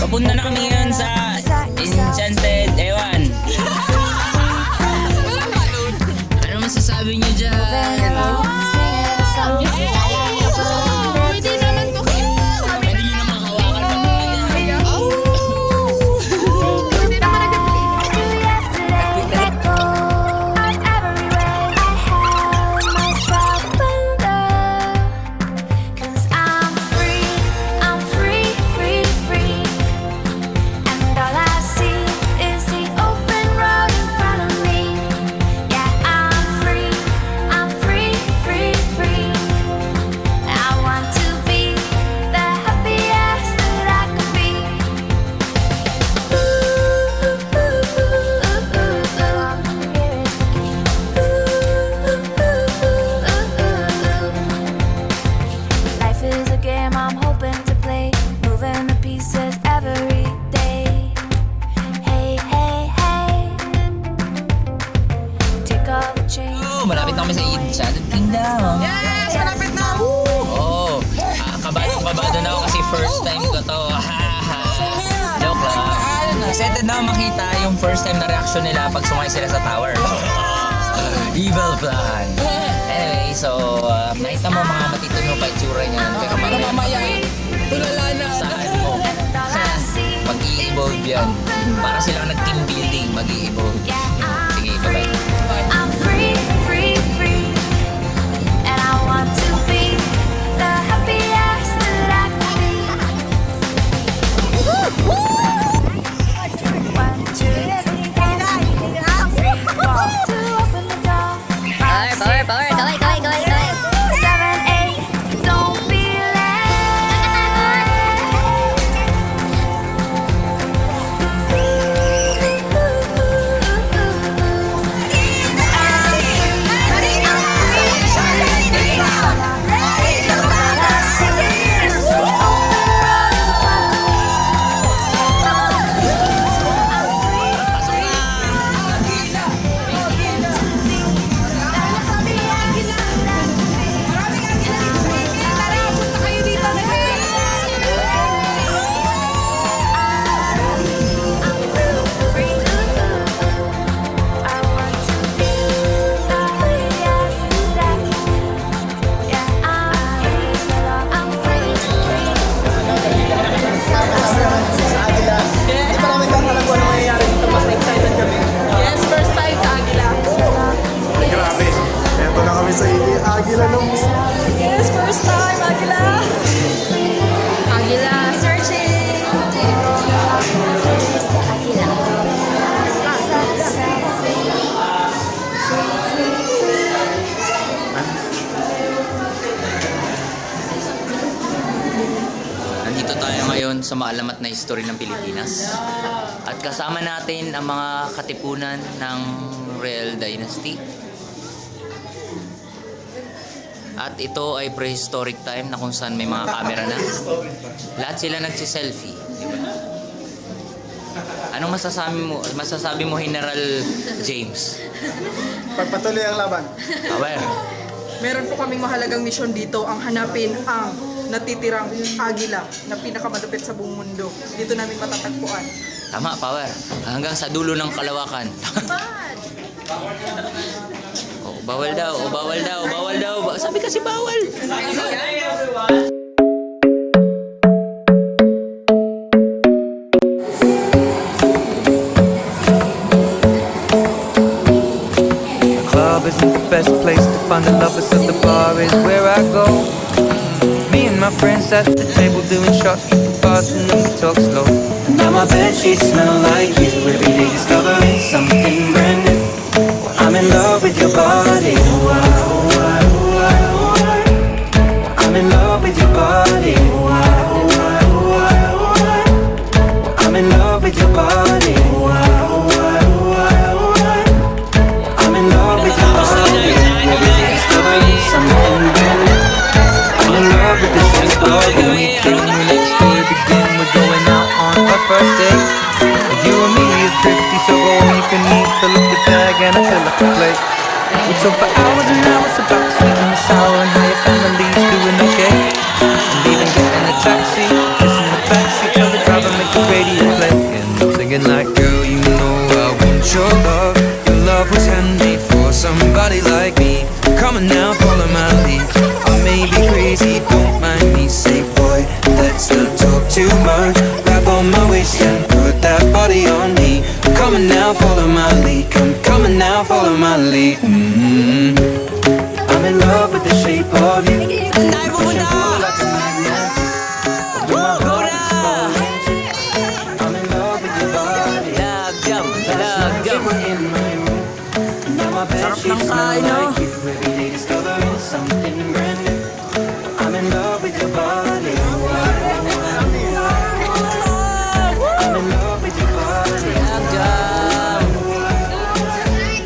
papunta na kami ngayon sa Enchanted Ewan. Ano masasabi niyo dyan? Pwede naman po kayo. Pwede nyo naman hawakan ng mga yan. Pwede naman nag-play. Life is a game I'm hoping to play, moving the pieces every day. Hey, hey, hey. Take all the chains. Oh, malapit na kami sa Enchanted Kingdom. Yes! Malapit na! Oh, kabado na ako kasi first time ko to. Joke lang. Excited na ako makita yung first time na reaction nila pag sumakay sila sa tower. Evil plan. Anyway, so nakita mo mga matituno pa itsura niyan. Pero mamaya Tulala na. saan mo? Mag-i-evolve yan. Para silang nag-team building, mag-i-evolve. Sige, bye-bye. I'm free, free, free. And I want to be the happiest that I can be. One, two, three, four. I'm free to open the door. Five, six, seven, eight. Don't be Yes, first time sa Agila. Grabe. Eto na kami sa Agila ng Yes, first time Agila. Agila, searching. Nandito tayo ngayon sa maalamat na history ng Pilipinas. At kasama natin ang mga katipunan ng Royal Dynasty. At ito ay prehistoric time na kung saan may mga camera na. Lahat sila nagsiselfie. Diba? Anong masasabi mo General James? Pagpatuloy ang laban. Aware. Meron po kaming mahalagang misyon dito, ang hanapin ang natitirang agila na pinakamalupit sa buong mundo. Dito namin matatagpuan. Tama, Power. Hanggang sa dulo ng kalawakan. Oh, bawal daw, oh, bawal daw, bawal daw. Sabi kasi bawal. The club isn't the best place to find the lovers, so the bar is where I go. Me and my friends at the table doing shots, tripping fast, and then we talk slow. Now my bedsheets smell like you. Every day discovering something brand new. I'm in love with your body. I'm in love with your body. I'm in love with your body. I'm in love with your body. Every day discovering something brand new. I'm in love with the shape of the weekend. The next day begin. We're going out on our first date. You and me is thrifty, so go all you can eat. Fill up the bag and I fill up the plate. We talk for hours and hours about the sweet and the sour and how your family's doing okay. And even getting a taxi, kissing the backseat, tell the driver make the radio like me. Come on now, follow my lead. I may be crazy, don't mind me. Say boy, let's not talk too much. Grab on my waist and put that body on me. Come on now, follow my lead. Come on now, follow my lead. I'm in love with the shape of you. Tayo pupunta! Like a magnet. My heart is falling too. I'm in love with your body. Love jump, love jump. In my room. Now my bed sheets smell like you. Every day discovering something brand new. I'm in love with your body. I'm in love with your body. Love jump.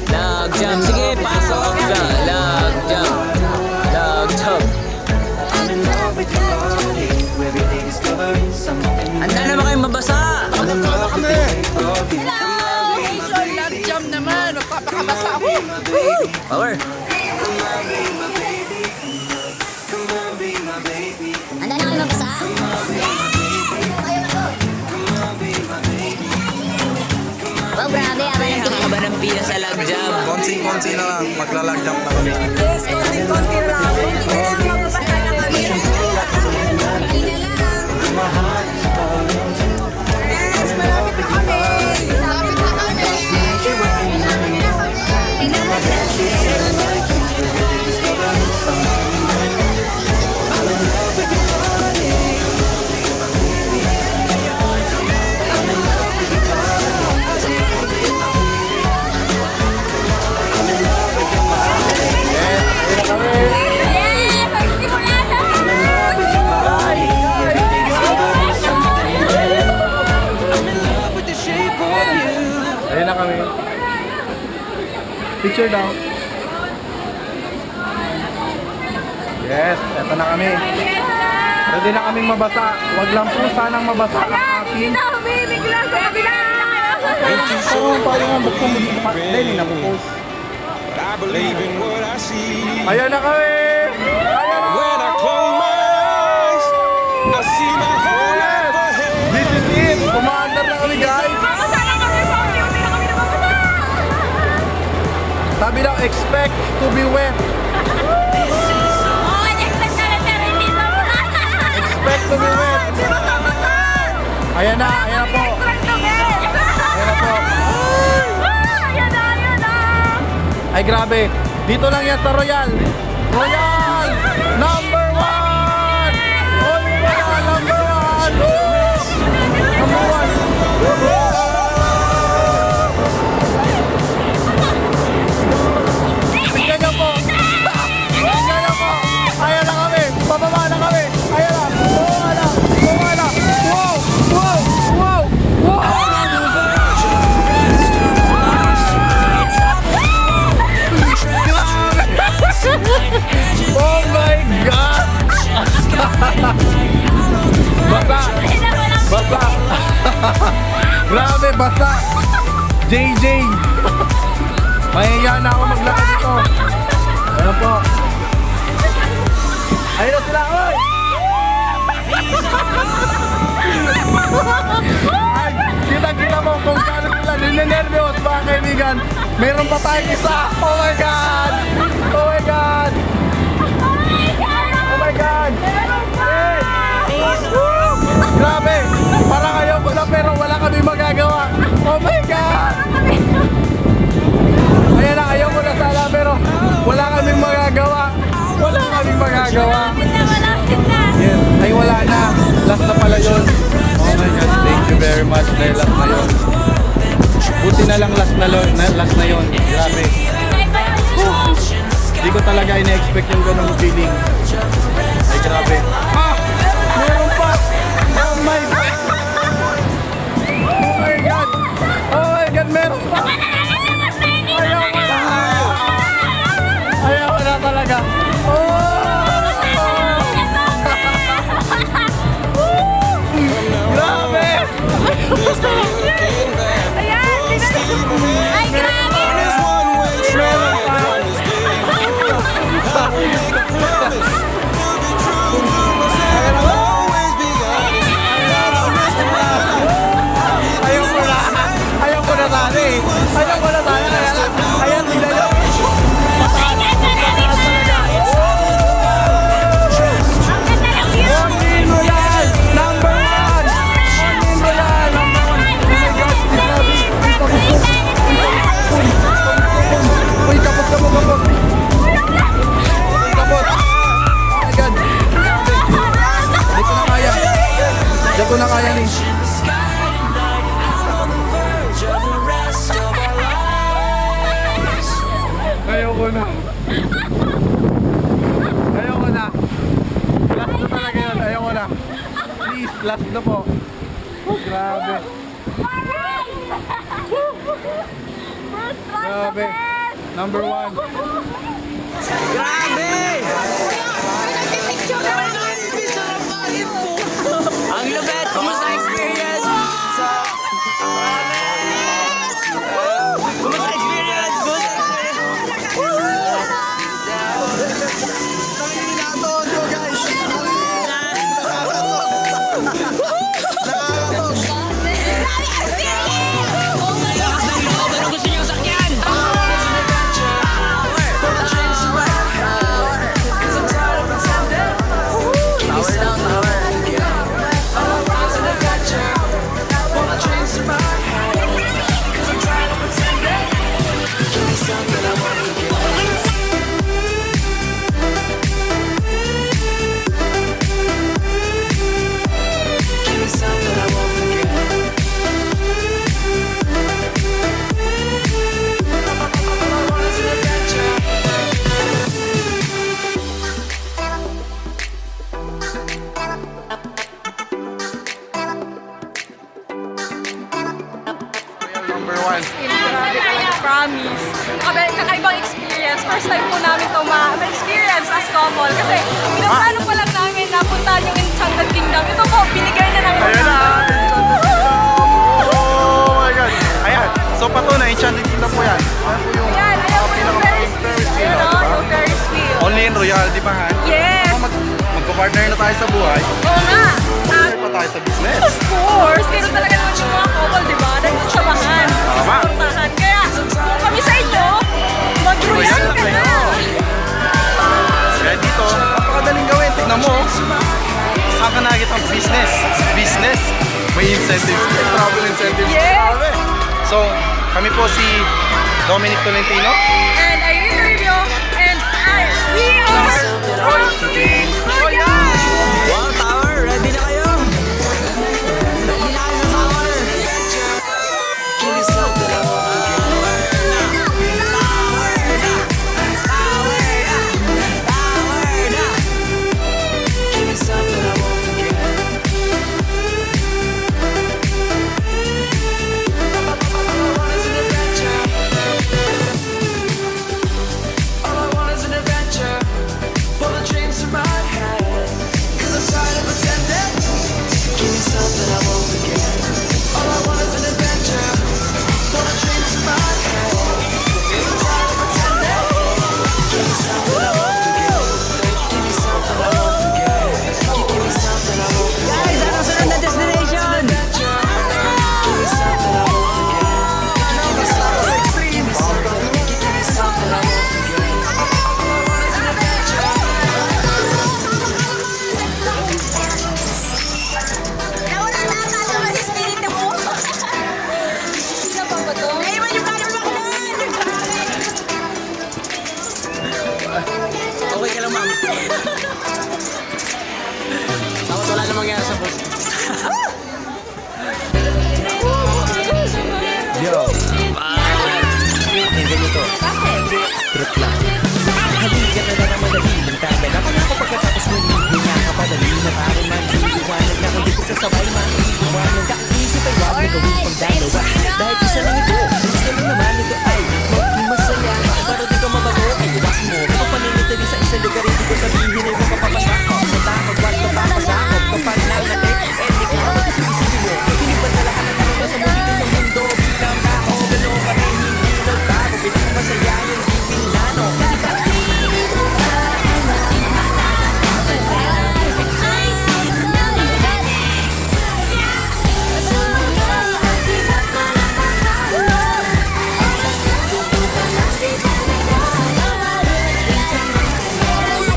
Love jump. Sige, pasok ka. Love jump. Love jump. I'm in love with your body. Every day discovering something brand Handa naman kayong mabasa. new. I'm in love with the shape of you. Love jam naman. Magpapakabasa ako. Power. Handa na kayo magbasa? Wow, grabe. Aba ng Ang haba ng pila sa love jump. Konti-konti na lang. Maglalag jump na kami. Yes, konti-konti lang. Yes, malapit na kami. Malapit na kami. Ayun na kami. Picture daw. Yes, eto na kami. Ready na kaming mabasa. Wag lang po sanang mabasa ang aking. Oo, paano nga bukong mag-ipat. Dahil na po. I believe in what I see. Ayan na kami! Ayan na! When I close my eyes, I see my whole life ahead. This is it! Kumaandar na kami, guys! Sabi daw, expect to be wet. Expect to be wet. Ayan na po. Ayan na po. Ay, grabe. Dito lang yan sa Royal. Royal! Number 1! Only Royal, number 1! Number 1! Tingnan niyo po. Tingnan niyo po. Ayan na kami. Pababa na kami. Ayan na. Bumaba na. Bumaba na. Wow! Wow! Wow! Wow! Oh my God! Basa! Basa! Grabe, basa! JJ! Mahihiya na ako maglakad dito. Ayan po. Ayun na sila! Oy! Ay, kita-kita mo kung paano sila ninenervyos, mga kaibigan. Meron pa tayong isa! Oh my God! Oh my God! Oh my God! Hey! Woo! Grabe! Parang ayaw ko na pero wala kami magagawa. Oh my God! Ayan na, ayaw ko na sana pero wala kaming magagawa. Wala kaming magagawa. Yes. Ay, wala na. Last na pala yun. Oh my God, thank you very much dahil last na yun. Buti na lang last na yun. Grabe. Hindi ko talaga ina-expect yung ganung feeling. Ay, grabe. Ah! Meron pa! Oh my God! Oh my God! Oh my God, meron pa! Ayaw ko na! Ayaw ko na talaga! Oh! Grabe! There's one way train. Always be honest. last na po. Oh, grabe. Grabe. Number 1. Ang lupet! Kumusta experience? Kumusta experience? Lakas ng loob! Ano gusto niyong sakyan? Tower lang, tower. Number 1. Grabe talaga, promise. Kakaibang experience. First time po namin ito ma-experience as couple. Kasi pinaplano pa lang namin na punta yung Enchanted Kingdom. Ito po, binigay na namin. Ayan na! Oh my God! Ayan, so patunay, Enchanted Kingdom po yan. Ayan po yung Ayan po yung Ferris wheel. Ayan o, yung Ferris wheel. only in Royal, di ba ha? Yes! Magpa-partner na tayo sa buhay. Oo nga! Partner pa tayo sa business. Of course! Pero talaga naman yung mga couple, di ba? Nagsasabahan. Tama. Supportahan. Kaya, kung kami sa inyo, mag-royal Royal na ka kayo. na. Kaya dito, napakadaling gawin. Tignan mo, saan ka nakikita ang business? Business. May incentives. May travel incentives. Yes. Grabe. So, kami po si Dominic Tolentino. And Irene Rubio, and we are proud to be royal! Wow, tower! Ready na kayo? Ready na kayo sa tower! Guys, anong sunod na destination? Nawala na ang kalaman sa espiritu mo. Sino pa ba to? Ngayon yung kalaman mo na! Okay ka lang, ma'am. Tapos wala na mangyari sa bus. Yo, hindi nito. Trip lang. Halika na na naman nabiling tagal. Naman ako pagkatapos mo hihinga ka pa. Dali na tayo man. Iiwanan na kung di ko sasabay man. Iiwanan ka. Isip ay wag na gawin pang dalawa. Dahil isa lang ito. Gusto lang naman ito ay maging masaya. Pero di ka mabago. Ay iwasin mo. Kapag paninitali sa isang lugar. Hindi ko sabihin ay makapapasako. Sa takot, wag ka papasakot. Kapag nangatik, eh di ka mag-isipin mo. Hindi ba sa lahat ng tanong na sa mundo sa mundo? Bilang tao, gano'n ka rin. Hindi nagbago. Pinakamasaya yung giving nano. Kasi bakit Yeah.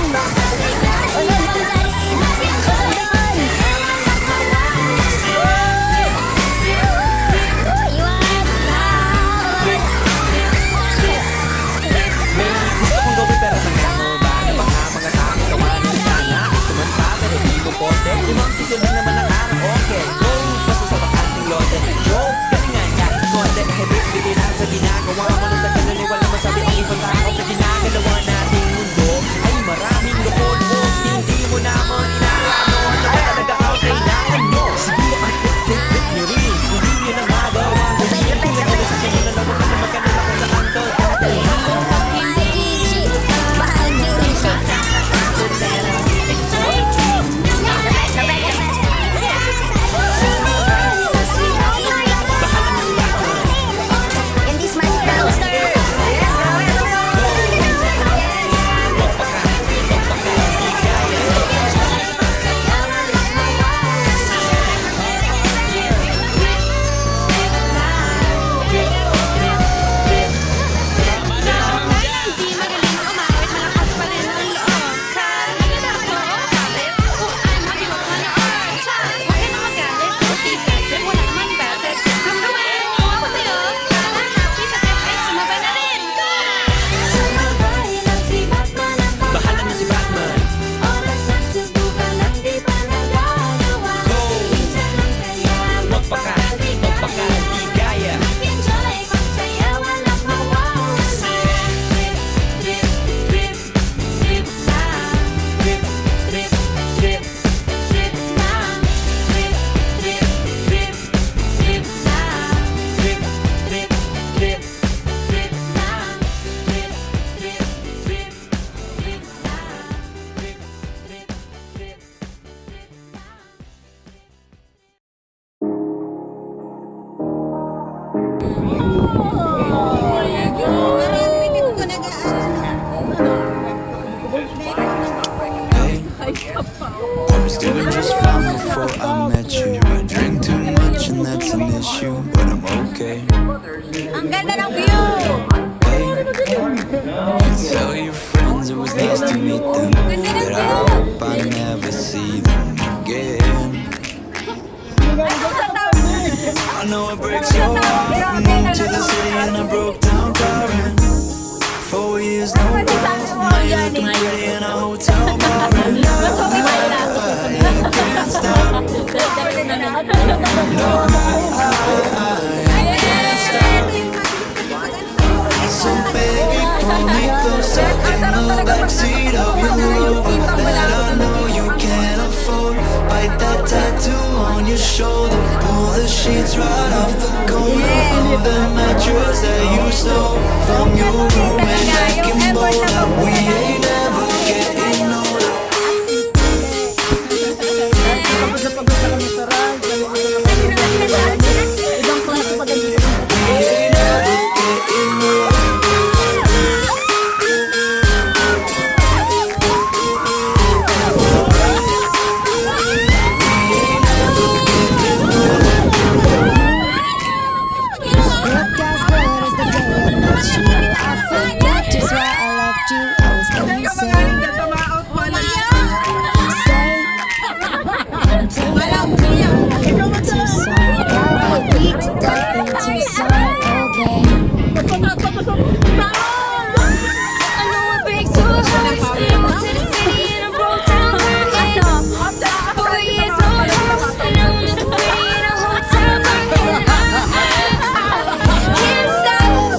was doing just fine before I met you. I drink too much and that's an issue, but I'm okay. Ang ganda ng view! You tell your friends it was nice to meet them, but I hope I never see them again. I know it breaks your heart. I moved to the city and I broke down crying. 4 years, no calls. Now you're looking pretty in a hotel bar. And I can't stop. So baby, pull me closer in the backseat of your Rover that I know you can't afford. Bite that tattoo on your shoulder. Pull the sheets right off the corner of the mattress that you stole from your roommate back in Boulder. We ain't never getting older. We ain't never getting older. Looked as good as the day I met you. I forgot just why I left you. I was insane. Stay and play like we in Tucson. Private beat to death in Tucson. Okay. I know it breaks your heart. Moved to the city and I broke down crying. 4 years old, and now I'm looking pretty in a hotel bar. Can't stop.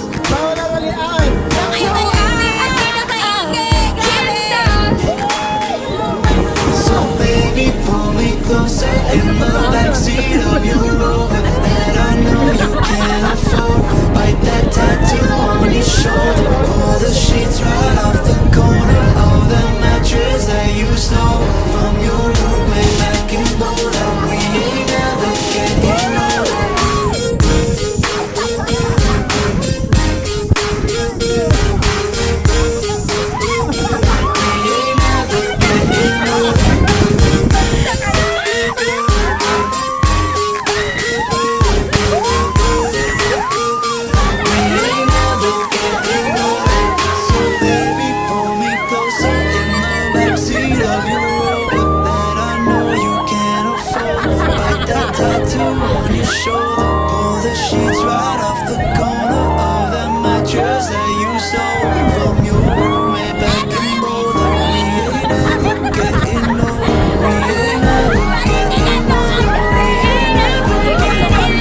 So baby, pull me closer in the backseat of your Rover that I know you can't afford. Bite that tattoo on your shoulder. Pull the sheets right off the corner of the mattress that you stole from your roommate back in Boulder. We ain't never getting older. We ain't never getting older. We ain't never getting older. So baby, pull me closer in the backseat of your Rover that I know you can't afford. Bite that tattoo on your shoulder. Pull the sheets right off the corner of that mattress that you stole from your roommate back in Boulder. We ain't never getting older. We ain't never getting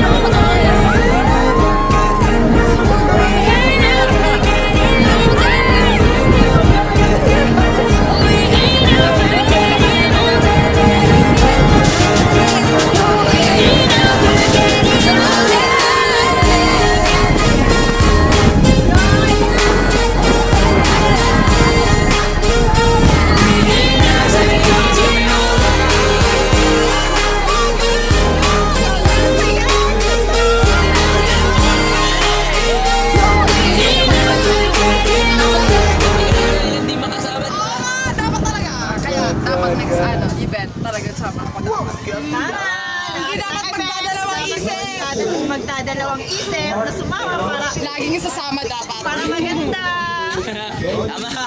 older. We ain't never getting older. Hindi makasama. Dapat talaga. Kaya dapat next event talaga sama ako. Hindi dapat magdadalawang isip na sumama para laging sasama dapat. Para maganda. Tama.